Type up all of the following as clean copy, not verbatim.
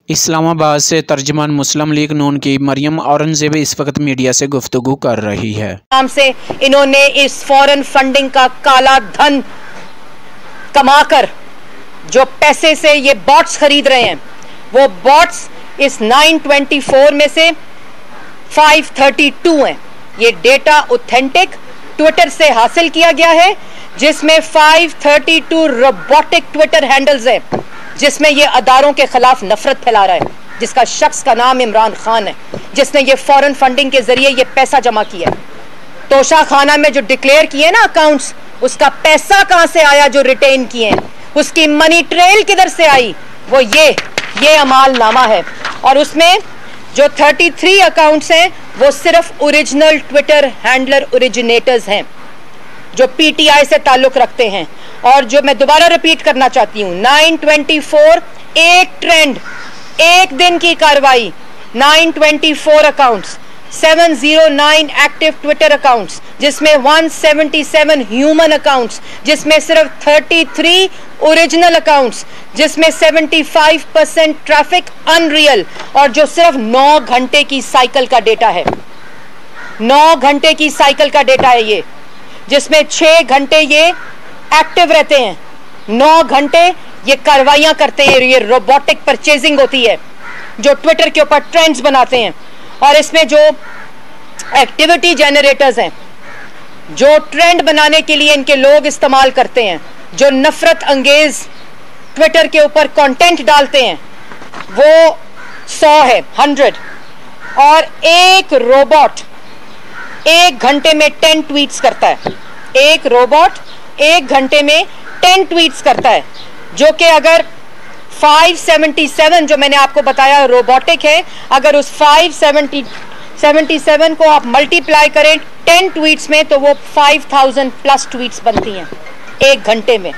इस्लामाबाद से तर्जुमान मुस्लिम लीग नून की मरियम औरंगजेब इस वक्त मीडिया से गुफ्तगू कर रही है। नाम से इन्होंने इस फॉरेन फंडिंग का काला धन कमाकर जो पैसे से ये बॉट्स खरीद रहे हैं, वो बॉट्स इस 924 में से 532 हैं। ये डेटा ऑथेंटिक ट्विटर से हासिल किया गया है, जिसमें 532 रोबोटिक ट्विटर हैंडल्स हैं, जिसमें ये अदारों के खिलाफ नफरत फैला रहा है, जिसका शख्स का नाम इमरान खान है, जिसने ये फॉरेन फंडिंग के जरिए ये पैसा जमा किया है। तोशा खाना में जो डिक्लेयर किए ना अकाउंट्स, उसका पैसा कहां से आया जो रिटेन किए हैं, उसकी मनी ट्रेल किधर से आई, वो ये अमाल नामा है। और उसमें जो 33 अकाउंट्स हैं वो सिर्फ ओरिजिनल ट्विटर हैंडलर ओरिजिनेटर्स हैं जो पीटीआई से ताल्लुक रखते हैं। और जो मैं दोबारा रिपीट करना चाहती हूं, 924 एक ट्रेंड, एक दिन की कार्रवाई, 924 अकाउंट्स, 709 एक्टिव ट्विटर अकाउंट्स, जिसमें 177 ह्यूमन अकाउंट्स, जिसमें सिर्फ 33 ओरिजिनल अकाउंट्स, जिसमें 75% ट्रैफिक अनरियल, और जो सिर्फ 9 घंटे की साइकिल का डेटा है। 9 घंटे की साइकिल का डेटा है ये, जिसमें 6 घंटे ये एक्टिव रहते हैं, 9 घंटे ये कार्रवाइयां करते हैं। ये रोबोटिक परचेजिंग होती है जो ट्विटर के ऊपर ट्रेंड्स बनाते हैं। और इसमें जो एक्टिविटी जनरेटर्स हैं, जो ट्रेंड बनाने के लिए इनके लोग इस्तेमाल करते हैं, जो नफरत अंगेज ट्विटर के ऊपर कंटेंट डालते हैं, वो 100 है, 100। और एक रोबोट 1 घंटे में 10 ट्वीट्स करता है। एक रोबोट 1 घंटे में 10 ट्वीट्स करता है, जो कि अगर 577 जो मैंने आपको बताया रोबोटिक है, अगर उस 577 को आप मल्टीप्लाई करें 10 ट्वीट्स में, तो वो 5000 प्लस ट्वीट्स बनती हैं 1 घंटे में।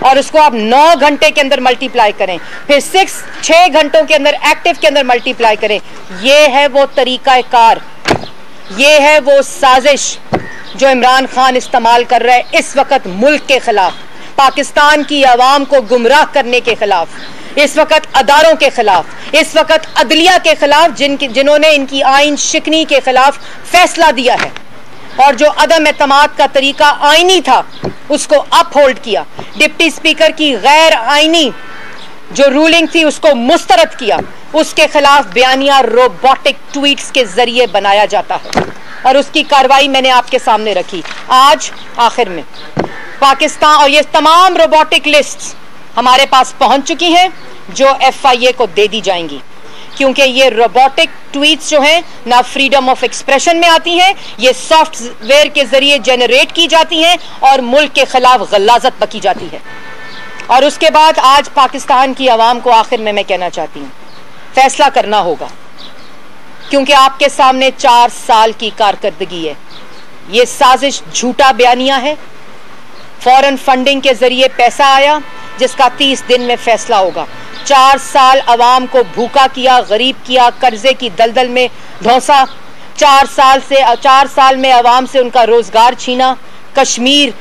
और उसको आप 9 घंटे के अंदर मल्टीप्लाई करें, फिर 6 घंटों के अंदर एक्टिव के अंदर मल्टीप्लाई करें। ये है वो तरीकाकार, ये है वो साजिश जो इमरान खान इस्तेमाल कर रहा है इस वक्त मुल्क के खिलाफ, पाकिस्तान की आवाम को गुमराह करने के खिलाफ, इस वक्त अदारों के खिलाफ, इस वक्त अदलिया के खिलाफ, जिन्होंने इनकी आइन शिकनी के खिलाफ फैसला दिया है। और जो अदम एतमाद का तरीका आईनी था उसको अपहोल्ड किया, डिप्टी स्पीकर की गैर आईनी जो रूलिंग थी उसको मुस्तरद किया, उसके खिलाफ बयानिया रोबोटिक ट्वीट्स के जरिए बनाया जाता है। और उसकी कार्रवाई मैंने आपके सामने रखी आज आखिर में। पाकिस्तान और ये तमाम रोबोटिक लिस्ट्स हमारे पास पहुंच चुकी हैं, जो FIA को दे दी जाएंगी, क्योंकि ये रोबोटिक ट्वीट्स जो हैं ना फ्रीडम ऑफ एक्सप्रेशन में आती हैं, ये सॉफ्टवेयर के जरिए जनरेट की जाती हैं और मुल्क के खिलाफ गलाजत बकी जाती है। और उसके बाद आज पाकिस्तान की आवाम को आखिर में मैं कहना चाहती हूँ, फैसला करना होगा, क्योंकि आपके सामने 4 साल की कारकर्दगी है। ये साजिश झूठा बयानिया है। फॉरेन फंडिंग के जरिए पैसा आया, जिसका 30 दिन में फैसला होगा। 4 साल अवाम को भूखा किया, गरीब किया, कर्जे की दलदल में धौंसा। 4 साल में अवाम से उनका रोजगार छीना, कश्मीर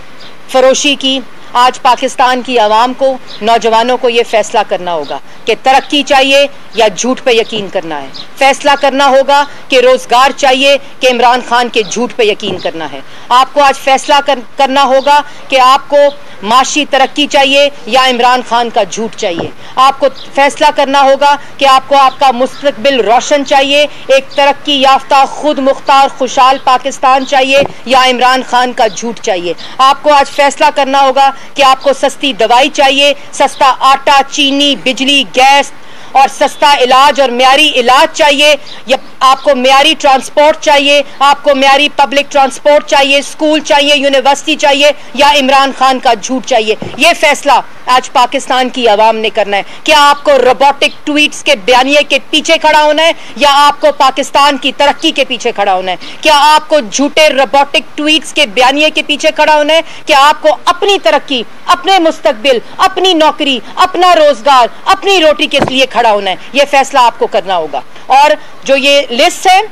फरोशी की। आज पाकिस्तान की आवाम को, नौजवानों को ये फैसला करना होगा कि तरक्की चाहिए या झूठ पे यकीन करना है। फैसला करना होगा कि रोजगार चाहिए कि इमरान खान के झूठ पे यकीन करना है। आपको आज फैसला करना होगा कि आपको माशी तरक्की चाहिए या इमरान खान का झूठ चाहिए। आपको फैसला करना होगा कि आपको आपका मुस्तकबिल रोशन चाहिए, एक तरक्की याफ्ता खुद मुख्तार खुशहाल पाकिस्तान चाहिए या इमरान खान का झूठ चाहिए। आपको आज फैसला करना होगा कि आपको सस्ती दवाई चाहिए, सस्ता आटा, चीनी, बिजली, गैस और सस्ता इलाज और म्यारी इलाज चाहिए, या आपको म्यारी ट्रांसपोर्ट चाहिए, आपको म्यारी पब्लिक ट्रांसपोर्ट चाहिए, स्कूल चाहिए, यूनिवर्सिटी चाहिए या इमरान खान का झूठ चाहिए। ये फैसला आज पाकिस्तान की आवाम ने करना है। क्या आपको रोबोटिक ट्वीट्स के बयानिए के पीछे खड़ा होना है या आपको पाकिस्तान की तरक्की के पीछे खड़ा होना है? क्या आपको झूठे रोबोटिक ट्वीट्स के बयानिए के पीछे खड़ा होना है? क्या आपको अपनी तरक्की, अपने मुस्तकबिल, अपनी नौकरी, अपना रोजगार, अपनी रोटी के लिए खड़ा होना है? यह फैसला आपको करना होगा। और जो ये लिस्ट है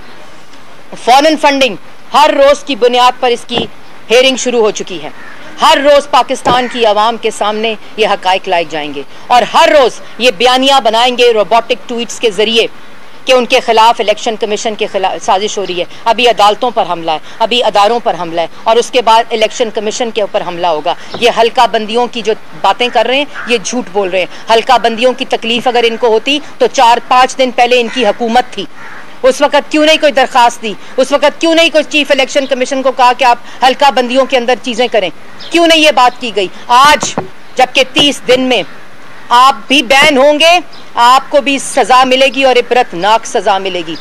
फॉरेन फंडिंग, हर रोज की बुनियाद पर इसकी हेयरिंग शुरू हो चुकी है। हर रोज़ पाकिस्तान की आवाम के सामने ये हक़ाइक़ लाए जाएंगे और हर रोज़ ये बयानियाँ बनाएंगे रोबोटिक ट्वीट्स के ज़रिए कि उनके खिलाफ इलेक्शन कमीशन के खिलाफ साजिश हो रही है। अभी अदालतों पर हमला है, अभी अदारों पर हमला है और उसके बाद इलेक्शन कमीशन के ऊपर हमला होगा। ये हल्का बंदियों की जो बातें कर रहे हैं ये झूठ बोल रहे हैं। हल्का बंदियों की तकलीफ अगर इनको होती तो 4-5 दिन पहले इनकी हुकूमत थी, उस वक्त क्यों नहीं कोई दरखास्त दी? उस वक्त क्यों नहीं कोई चीफ इलेक्शन कमीशन को कहा कि आप हल्का बंदियों के अंदर चीजें करें? क्यों नहीं ये बात की गई? आज जबकि 30 दिन में आप भी बैन होंगे, आपको भी सजा मिलेगी और इबरतनाक सजा मिलेगी।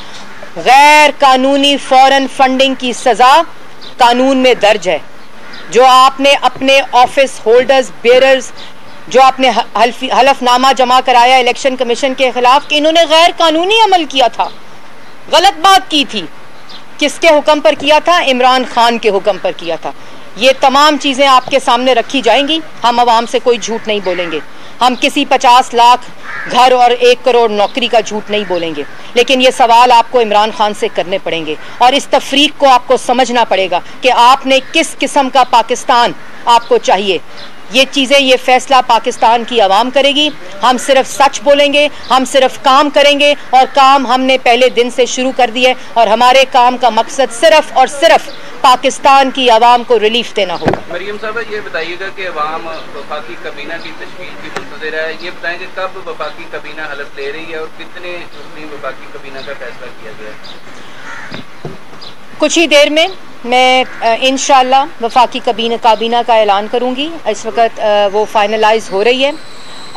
गैर कानूनी फॉरेन फंडिंग की सजा कानून में दर्ज है। जो आपने अपने ऑफिस होल्डर्स बेयरर्स जो आपने हलफनामा जमा कराया इलेक्शन कमीशन के खिलाफ कि इन्होंने गैर कानूनी अमल किया था, गलत बात की थी, किसके हुक्म पर किया था? इमरान खान के हुक्म पर किया था। ये तमाम चीज़ें आपके सामने रखी जाएंगी। हम आवाम से कोई झूठ नहीं बोलेंगे, हम किसी 50 लाख घर और 1 करोड़ नौकरी का झूठ नहीं बोलेंगे, लेकिन ये सवाल आपको इमरान खान से करने पड़ेंगे और इस तफरीक को आपको समझना पड़ेगा कि आपने किस किस्म का पाकिस्तान आपको चाहिए। ये चीज़ें, ये फैसला पाकिस्तान की आवाम करेगी। हम सिर्फ सच बोलेंगे, हम सिर्फ काम करेंगे और काम हमने पहले दिन से शुरू कर दिया है और हमारे काम का मकसद सिर्फ और सिर्फ पाकिस्तान की आवाम को रिलीफ देना होगा। मरियम साहब, ये बताइएगा कि अवाम वफाकी काबीना की तश्कील की मुंतज़िर है, ये बताएं कि कब वफाकी काबीना हलफ ले रही है और कितने वफाकी काबीना का फैसला किया गया है? कुछ ही देर में मैं इंशाअल्लाह वफाकी काबीना का ऐलान करूंगी। इस वक्त वो फाइनलाइज हो रही है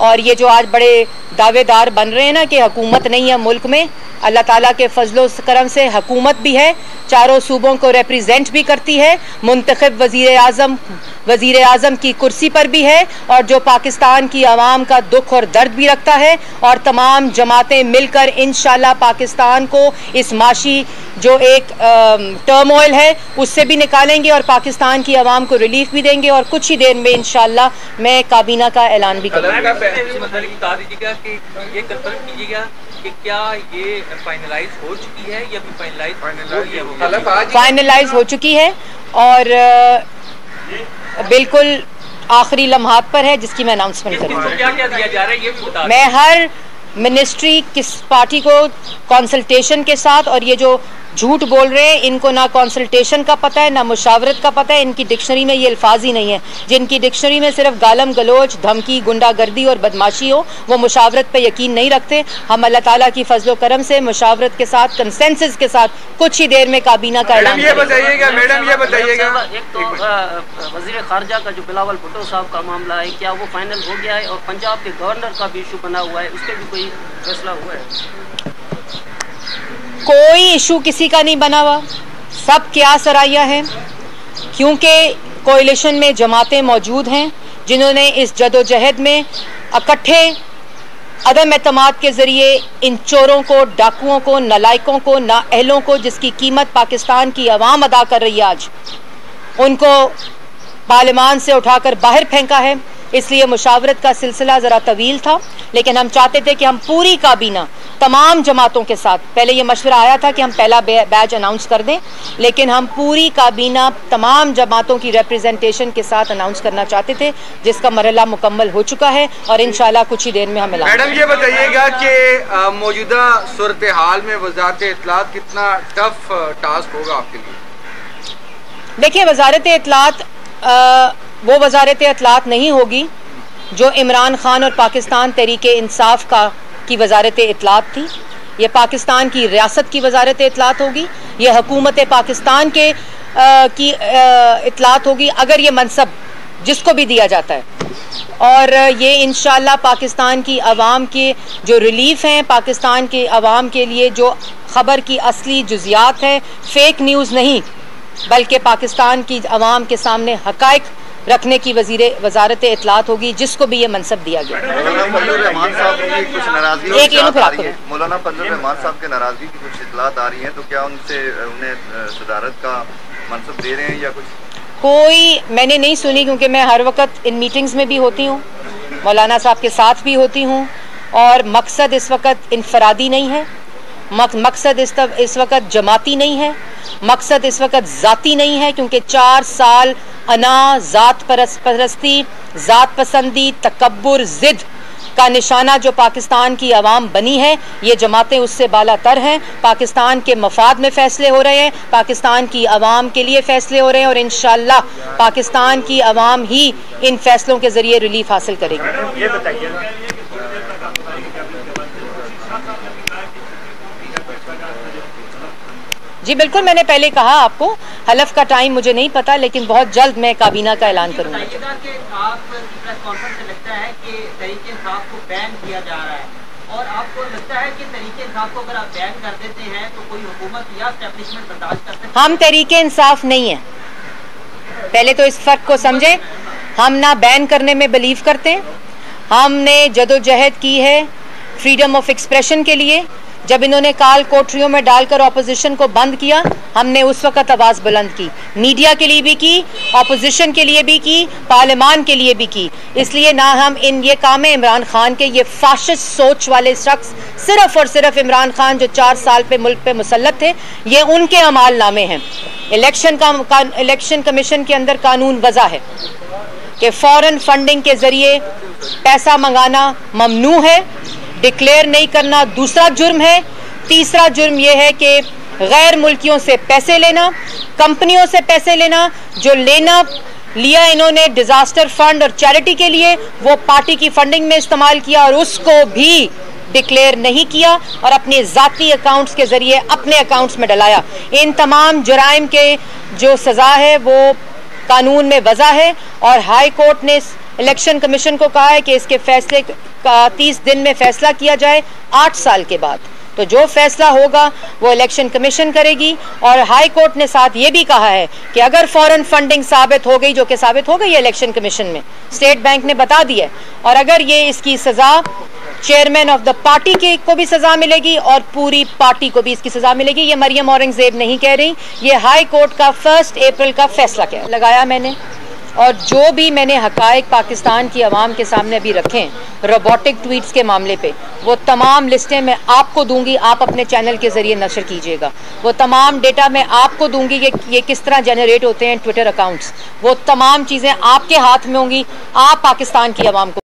और ये जो आज बड़े दावेदार बन रहे हैं ना कि हुकूमत नहीं है मुल्क में, अल्लाह ताला के फजलो करम से हुकूमत भी है, चारों सूबों को रिप्रेजेंट भी करती है, मुंतखब वज़ीर आज़म की कुर्सी पर भी है और जो पाकिस्तान की आवाम का दुख और दर्द भी रखता है और तमाम जमातें मिलकर इंशाअल्लाह पाकिस्तान को इस माशी जो एक टर्मोइल है उससे भी निकालेंगे और पाकिस्तान की आवाम को रिलीफ भी देंगे और कुछ ही देर में इंशाअल्लाह मैं काबीना का ऐलान भी करूँगा। कि क्या ये फाइनलाइज हो चुकी है या फाइनलाइज हो चुकी है और बिल्कुल आखिरी लम्हात पर है जिसकी मैं अनाउंसमेंट करूँगी। क्या क्या दिया जा रहा है ये भी बता। मैं हर मिनिस्ट्री किस पार्टी को कंसल्टेशन के साथ, और ये जो झूठ बोल रहे हैं इनको ना कंसल्टेशन का पता है ना मुशावरत का पता है, इनकी डिक्शनरी में ये अल्फाज ही नहीं है। जिनकी डिक्शनरी में सिर्फ गालम गलोच, धमकी, गुंडागर्दी और बदमाशी हो वो मुशावरत पे यकीन नहीं रखते। हम अल्लाह ताला की फजलो करम से मुशावरत के साथ, कंसेंसस के साथ कुछ ही देर में काबीना का ऐलान ये बताइएगा। मैडम ये बताइएगा, एक तो वजीर खारजा का जो बिलावल भुट्टो साहब का मामला है, क्या वो फाइनल हो गया है? और पंजाब के गवर्नर का भी इशू बना हुआ है, उस पर भी कोई फैसला हुआ है? कोई इशू किसी का नहीं बना हुआ, सब क्या सराइया है, क्योंकि कोalition में जमातें मौजूद हैं जिन्होंने इस जदोजहद में इकट्ठे अदम एतमाद के ज़रिए इन चोरों को, डाकुओं को, नलायकों को, नाअहलों को जिसकी कीमत पाकिस्तान की आवाम अदा कर रही है आज, उनको पार्लियामान से उठाकर बाहर फेंका है। इसलिए मुशावरत का सिलसिला ज़रा तवील था, लेकिन हम चाहते थे कि हम पूरी काबीना तमाम जमातों के साथ, पहले ये मशवरा आया था कि हम पहला बैच अनाउंस कर दें, लेकिन हम पूरी काबीना तमाम जमातों की रिप्रेजेंटेशन के साथ अनाउंस करना चाहते थे, जिसका मरहला मुकम्मल हो चुका है और इंशाल्लाह कुछ ही देर में हम ऐलान। मैडम ये बताइएगा कि मौजूदा सूरत हाल में वज़ारत इत्तलात कितना टफ टास्क होगा आपके लिए? देखिए, वज़ारत इत्तलात वो वज़ारत इत्तलात नहीं होगी जो इमरान खान और पाकिस्तान तहरीके इंसाफ की वज़ारत इत्तलात थी। ये पाकिस्तान की रियासत की वज़ारत इत्तलात होगी, ये हुकूमत पाकिस्तान के की इत्तलात होगी अगर ये मनसब जिसको भी दिया जाता है। और ये इंशाअल्लाह पाकिस्तान की आवाम के जो रिलीफ हैं, पाकिस्तान के आवाम के लिए जो ख़बर की असली जुज़ियात है, फेक न्यूज़ नहीं बल्कि पाकिस्तान की आवाम के सामने हक़ाइक़ रखने की वज़ारत इत्तलात होगी जिसको भी ये मनसब दिया गया। मौलाना फजलुर रहमान साहब की कुछ नाराज़गी की कुछ इत्तलात आ रही हैं, तो क्या उन्हें सदारत का मनसब दे रहे हैं या कुछ? कोई मैंने नहीं सुनी, क्योंकि मैं हर वक्त इन मीटिंग्स में भी होती हूँ, मौलाना साहब के साथ भी होती हूँ और मकसद इस वक्त इनफरादी नहीं है, मकसद इस वक्त जमाती नहीं है, मकसद इस वक्त ज़ाती नहीं है, क्योंकि 4 साल ज़ात परस्ती, ज़ात पसंदी, तकब्बुर, ज़िद का निशाना जो पाकिस्तान की आवाम बनी है, ये जमातें उससे बालातर हैं। पाकिस्तान के मफाद में फ़ैसले हो रहे हैं, पाकिस्तान की आवाम के लिए फ़ैसले हो रहे हैं, और इंशाअल्लाह पाकिस्तान की आवाम ही इन फ़ैसलों के ज़रिए रिलीफ हासिल करेगी। ये बताइए, जी बिल्कुल, मैंने पहले कहा आपको, हलफ का टाइम मुझे नहीं पता, लेकिन बहुत जल्द मैं काबीना का ऐलान करूंगा। आप प्रेस कॉन्फ्रेंस से लगता है कि तहरीक इंसाफ को बैन किया जा रहा है, और आपको लगता है कि तहरीक इंसाफ को अगर आप बैन कर देते हैं तो कोई हुकूमत या एस्टेब्लिशमेंट बर्दाश्त कर सकती है? हम तहरीक इंसाफ नहीं है, पहले तो इस फर्क को समझे। हम ना बैन करने में बिलीव करते हैं, हमने जदोजहद की है फ्रीडम ऑफ एक्सप्रेशन के लिए। जब इन्होंने काल कोठरियों में डालकर ऑपोजिशन को बंद किया, हमने उस वक्त आवाज़ बुलंद की, मीडिया के लिए भी की, ऑपोजिशन के लिए भी की, पार्लियामान के लिए भी की। इसलिए ना हम ये काम है इमरान खान के, ये फाशिस्ट सोच वाले शख्स, सिर्फ और सिर्फ इमरान खान जो 4 साल पे मुल्क पे मुसल्लत थे, ये उनके अमाल नामे हैं। इलेक्शन कमीशन के अंदर कानून वज़ा है कि फ़ौरन फंडिंग के ज़रिए पैसा मंगाना ममनू है, डिक्लेयर नहीं करना दूसरा जुर्म है। तीसरा जुर्म यह है कि गैर मुल्कियों से पैसे लेना, कंपनियों से पैसे लेना, जो लिया इन्होंने डिजास्टर फंड और चैरिटी के लिए, वो पार्टी की फंडिंग में इस्तेमाल किया और उसको भी डिक्लेयर नहीं किया और अपने ज़ाती अकाउंट्स के ज़रिए अपने अकाउंट्स में डलाया। इन तमाम जुराइम के जो सज़ा है वो कानून में वज़ा है, और हाई कोर्ट ने इलेक्शन कमीशन को कहा है कि इसके फैसले का 30 दिन में फैसला किया जाए 8 साल के बाद। तो जो फैसला होगा वो इलेक्शन कमीशन करेगी, और हाई कोर्ट ने साथ ये भी कहा है कि अगर फॉरेन फंडिंग साबित हो गई, जो कि साबित हो गई है इलेक्शन कमीशन में, स्टेट बैंक ने बता दिया है, और अगर ये इसकी सज़ा चेयरमैन ऑफ द पार्टी के को भी सज़ा मिलेगी और पूरी पार्टी को भी इसकी सज़ा मिलेगी। ये मरियम औरंगज़ेब नहीं कह रही, ये हाई कोर्ट का 1 अप्रैल का फैसला क्या लगाया मैंने। और जो भी मैंने हक़ाइक़ पाकिस्तान की आवाम के सामने अभी रखें रोबोटिक ट्वीट्स के मामले पे, वो तमाम लिस्टें मैं आपको दूंगी, आप अपने चैनल के ज़रिए नशर कीजिएगा। वो तमाम डेटा मैं आपको दूंगी कि ये किस तरह जनरेट होते हैं ट्विटर अकाउंट्स, वो तमाम चीज़ें आपके हाथ में होंगी। आप पाकिस्तान की आवाम को